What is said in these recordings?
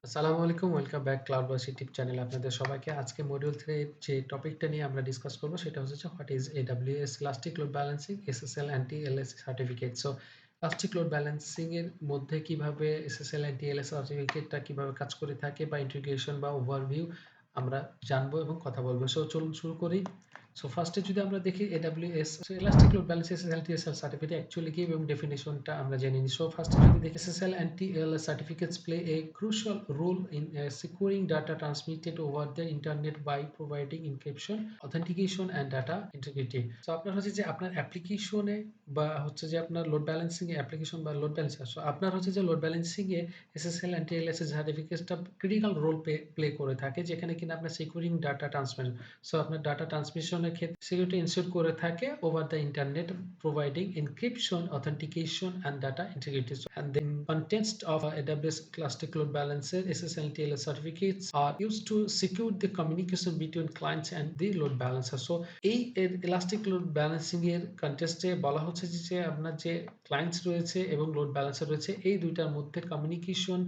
আসসালামু আলাইকুম, welcome back ক্লাউডওয়ার্স YouTube চ্যানেলে আপনাদের সবাইকে। আজকে মডিউল 3 এর যে টপিকটা নিয়ে আমরা ডিসকাস করব সেটা হচ্ছে what is AWS Elastic Load Balancing, SSL and TLS certificate. So Elastic Load Balancing এর মধ্যে কিভাবে SSL and TLS সার্টিফিকেটটা কিভাবে কাজ করে থাকে বা ইন্টিগ্রেশন বা ওভারভিউ আমরা জানবো এবং কথা বলবো। সো চলুন শুরু করি। সো ফার্স্টে যদি আমরা দেখি AWS Elastic Load Balancing SSL TLS certificate actually কি এবং ডেফিনিশনটা আমরা জেনে নিই। সো ফার্স্টে যদি দেখি SSL and TLS certificates play a crucial role in securing data transmitted over the internet by providing encryption, authentication and data integrity. So আপনার হচ্ছে যে আপনার অ্যাপ্লিকেশনে বা হচ্ছে যে আপনার লোড ব্যালেন্সিং এ অ্যাপ্লিকেশন বা লোড ব্যালেন্সার, সো আপনার হচ্ছে যে load balancing A SSL and TLS সার্টিফিকেটটা ক্রিটিক্যাল রোল প্লে করে থাকে, যেখানে কিনা আপনার সিকিউরিং ডাটা ট্রান্সমিশন, সো আপনার ডাটা ট্রান্সমিশনের ক্ষেত্রে সিকিউরিটি এনশিওর করে থাকে over the internet, providing encryption, authentication, and data integrity. So, and the context of AWS Elastic Load Balancer SSL and TLS certificates are used to secure the communication between clients and the load balancer. So, এই Elastic Load Balancing এর কন্টেক্সটে বলা হচ্ছে যে আপনার যে clients রয়েছে এবং load balancer রয়েছে, এই দুইটার মধ্যে কমিউনিকেশন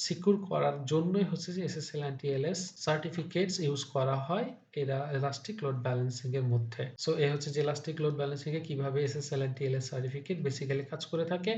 সিকিউর করার জন্যই হচ্ছে যে SSL and TLS certificates use করা হয় এরা ইলাস্টিক লোড ব্যালেন্সিং এর মধ্যে। সো এই হচ্ছে যে ইলাস্টিক লোড ব্যালেন্সিং এ কিভাবে SSL and TLS certificate basically কাজ করে থাকে।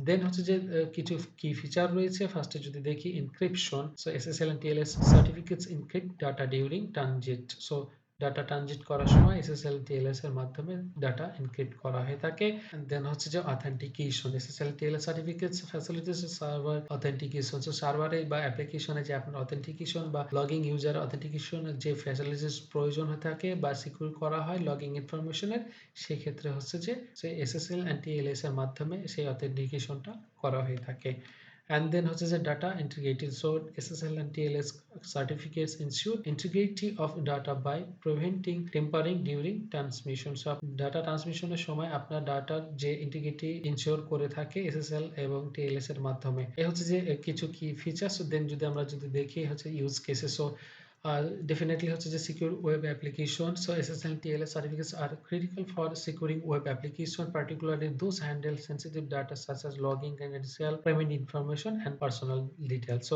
দেন হচ্ছে যে কিছু কি ফিচার রয়েছে। ফার্স্টে যদি দেখি encryption. So SSL and TLS certificates encrypt data during transit. So data transit করার সময় SSL TLS এর মাধ্যমে ডাটা এনক্রিপ্ট করা হয়ে থাকে। দেন হচ্ছে যে authentication. SSL TLS certificates facilities server authentication. So সার্ভারে বা অ্যাপ্লিকেশনে যে আপনার অথেন্টিকেশন বা লগিং ইউজার অথেন্টিকেশনের যে ফ্যাসিলিটিস প্রয়োজন হয়ে থাকে বা সিকিউর করা হয় লগিং ইনফরমেশনের, সেক্ষেত্রে হচ্ছে যে SSL and TLS এর মাধ্যমে সেই অথেন্টিকেশনটা করা হয়ে থাকে। And then হচ্ছে যে data integrity. So SSL and TLS certificates ensure integrity of data by preventing tampering during transmission. So data transmission এর সময় আপনার ডাটার যে ইন্টিগ্রিটি ইনশিওর করে থাকে SSL এবং TLS এর মাধ্যমে। এই হচ্ছে যে কিছু কি ফিচার্স। দেন যদি আমরা দেখি হচ্ছে ইউজ কেসেস। সো definitely হচ্ছে যে secure web application. So SSL and TLS certificates are critical for securing web application, particularly those handle sensitive data such as logging, credential, payment information and personal details. So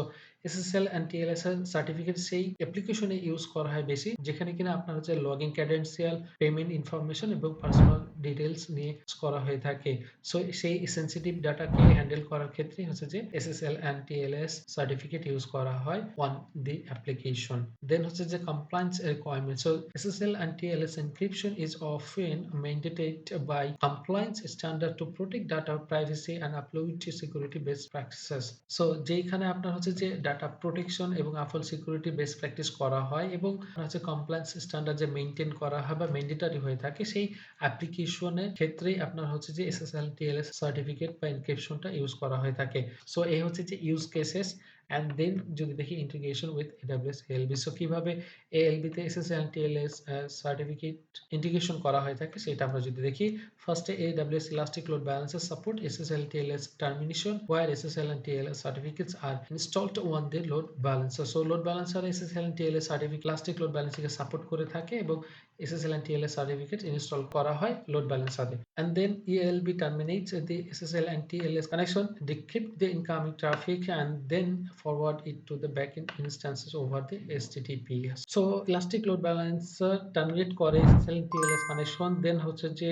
SSL and TLS certificate সেই অ্যাপ্লিকেশনে use করা হয় বেশি, যেখানে কিনা আপনার হচ্ছে login credential, payment information এবং পার্সোনাল ডিটেইলস নিয়ে করা হয়ে থাকে। সো সেই সেনসিটিভ ডাটাকে হ্যান্ডেল করার ক্ষেত্রে হচ্ছে যে SSL and TLS certificate use করা হয় অন দি অ্যাপ্লিকেশন। দেন হচ্ছে যে compliance requirement. So SSL and TLS encryption is often mandated by compliance standard to protect data privacy and upload to security best practices. So যেখানে আপনার হচ্ছে যে data protection এবং আপল security best practice করা হয় এবং হচ্ছে কমপ্লায়েন্স স্ট্যান্ডার্ড যে মেইনটেইন করা হয় বা ম্যান্ডেটরি হয়ে থাকে, সেই অ্যাপ্লিকেশনের ক্ষেত্রেই আপনার হচ্ছে যে SSL TLS সার্টিফিকেট বা এনক্রিপশনটা ইউজ করা হয়ে থাকে। সো এই হচ্ছে যে ইউজ কেসেস। অ্যান্ড দেন যদি দেখি integration with AWS ELB। So কিভাবে ALB তে SSL TLS সার্টিফিকেট ইন্টিগ্রেশন করা হয়ে থাকে সেটা আমরা যদি দেখি। ফার্স্টে AWS Elastic Load Balancer support SSL TLS termination where SSL and TLS certificates are installed on the load balancer. So load balancer SSL and TLS certificate Elastic Load Balancing K support করে থাকে এবং SSL and TLS certificate install করা হয় load ব্যালেন্সারে। And then ELB terminates the SSL and TLS connection, decrypt the incoming traffic and then forward it to the backend instances over the HTTP. So Elastic Load Balancer terminate করে SSL and TLS connection, then হচ্ছে যে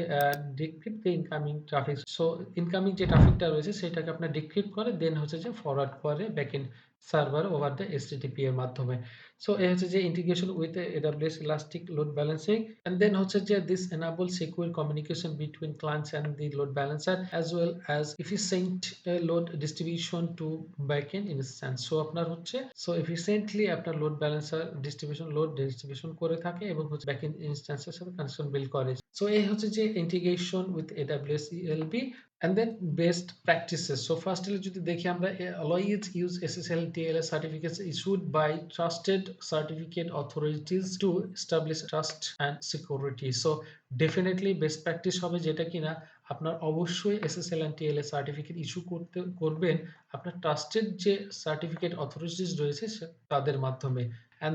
decrypt the incoming traffic. So incoming যে ট্রাফিকটা রয়েছে সেটাকে আপনার decrypt করে দেন হচ্ছে যে ফরওয়ার্ড করে backend server over the HTTP এর মাধ্যমে। সো এই হচ্ছে যে integration with AWS Elastic Load Balancing। and then হচ্ছে যে this enable secure communication between clients and the load balancer as well as efficient load distribution to backend instance. So আপনার হচ্ছে so efficiently আপনার load balancer distribution করে থাকে এবং হচ্ছে backend ইনস্ট্যান্সের সাথে কানেকশন বিল্ড করে। সো এই হচ্ছে যে integration with AWS ELB। and then best practices. So firstly যদি দেখি আমরা always use SSL TLS certificates issued by trusted certificate authorities to establish trust and security. So definitely best practice হবে যেটা কিনা আপনার অবশ্যই SSL and TLS certificate issue করবেন আপনার ট্রাস্টেড যে সার্টিফিকেট অথরিটিস রয়েছে তাদের মাধ্যমে। and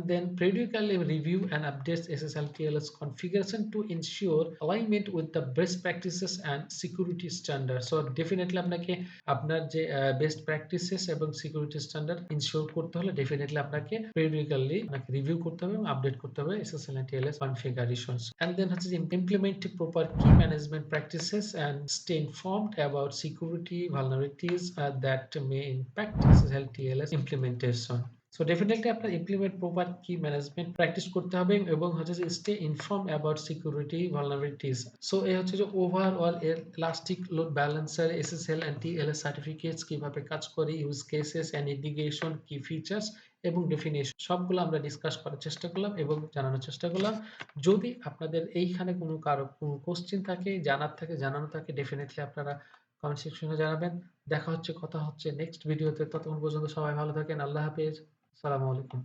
then periodically review and updates SSL TLS configuration to ensure alignment with the best practices and security standards. So definitely আপনাকে আপনার যে বেস্ট প্র্যাকটিসেস এবং সিকিউরিটি স্ট্যান্ডার্ড ইনশিওর করতে হলে ডেফিনেটলি আপনাকে periodically আপনাকে রিভিউ করতে হবে এবং আপডেট করতে হবে SSL and TLS configurations. And then হচ্ছে যে implement proper key management practices and stay informed about security vulnerabilities that may impact SSL TLS implementation. So definitely আপনার implement proper key management practice করতে হবে এবং হচ্ছে যে stay inform about security vulnerabilities. So এই হচ্ছে যে overall elastic load balancer SSL and TLS certificates কিভাবে কাজ করে, ইউজ কেসেস এন্ড ইন্টিগ্রেশন, কি ফিচার্স এবং ডেফিনেশন সবগুলো আমরা ডিসকাস করার চেষ্টা করলাম এবং জানানোর চেষ্টা করলাম। যদি আপনাদের এইখানে কারো কোনো কোশ্চেন থাকে, জানানো থাকে ডেফিনেটলি আপনারা কমেন্ট সেকশনে জানাবেন। কথা হচ্ছে নেক্সট ভিডিওতে। ততক্ষণ পর্যন্ত সবাই ভালো থাকেন। আল্লাহ হাফেজ। আসসালামু আলাইকুম।